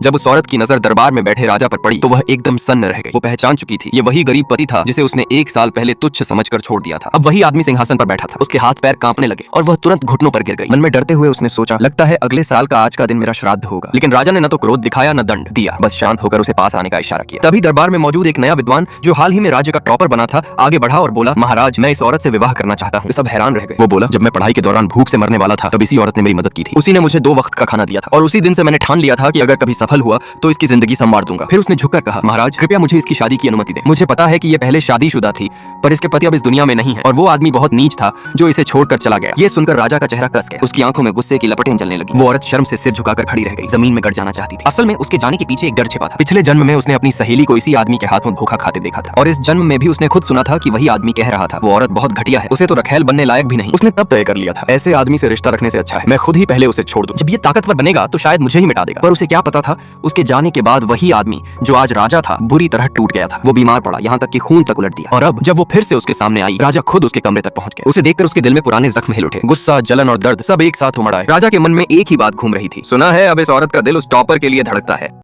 जब उस औरत की नजर दरबार में बैठे राजा पर पड़ी तो वह एकदम सन्न रह गई। वो पहचान चुकी थी ये वही गरीब पति था जिसे उसने 1 साल पहले तुच्छ समझकर छोड़ दिया था। अब वही आदमी सिंहासन पर बैठा था। उसके हाथ पैर कांपने लगे और वह तुरंत घुटनों पर गिर गई। मन में डरते हुए उसने सोचा, लगता है अगले साल का आज का दिन मेरा श्राद्ध होगा। लेकिन राजा ने न तो क्रोध दिखाया न दंड दिया, बस शांत होकर उसे पास आने का इशारा किया। तभी दरबार में मौजूद एक नया विद्वान जो हाल ही में राज्य का टॉपर बना था आगे बढ़ा और बोला, महाराज मैं इस औरत से विवाह करना चाहता हूँ। सब हैरान रह गए। वो बोला, जब मैं पढ़ाई के दौरान भूख से मरने वाला था तब इसी औरत ने मेरी मदद की थी। उसी ने मुझे 2 वक्त का खाना दिया था और उसी दिन से मैंने ठान लिया था कि अगर कभी सफल हुआ तो इसकी जिंदगी संवार दूंगा। फिर उसने झुककर कहा, महाराज कृपया मुझे इसकी शादी की अनुमति दें। मुझे पता है कि ये पहले शादीशुदा थी पर इसके पति अब इस दुनिया में नहीं है और वो आदमी बहुत नीच था जो इसे छोड़कर चला गया। ये सुनकर राजा का चेहरा कस गया। उसकी आंखों में गुस्से की लपटें जलने लगी। वो औरत शर्म से सिर झुकाकर खड़ी रह गई। जमीन में गड़ जाना चाहती थी। असल में उसके जाने के पीछे एक डर छिपा था। पिछले जन्म में उसने अपनी सहेली को इसी आदमी के हाथों धोखा खाते देखा था और इस जन्म में भी उसने खुद सुना था कि वही आदमी कह रहा था, वो औरत बहुत घटिया है, उसे तो रखेल बनने लायक भी नहीं। उसने तब तय कर लिया था, ऐसे आदमी से रिश्ता रखने से अच्छा है मैं खुद ही पहले उसे छोड़ दूं। जब ये ताकतवर बनेगा तो शायद मुझे ही मिटा देगा। पर उसे क्या पता था, उसके जाने के बाद वही आदमी जो आज राजा था बुरी तरह टूट गया था। वो बीमार पड़ा, यहाँ तक कि खून तक उलट दिया। और अब जब वो फिर से उसके सामने आई, राजा खुद उसके कमरे तक पहुंच गया। उसे देखकर उसके दिल में पुराने जख्म हिल उठे। गुस्सा, जलन और दर्द सब एक साथ उमड़ आए। राजा के मन में एक ही बात घूम रही थी, सुना है अब इस औरत का दिल उस टॉपर के लिए धड़कता है।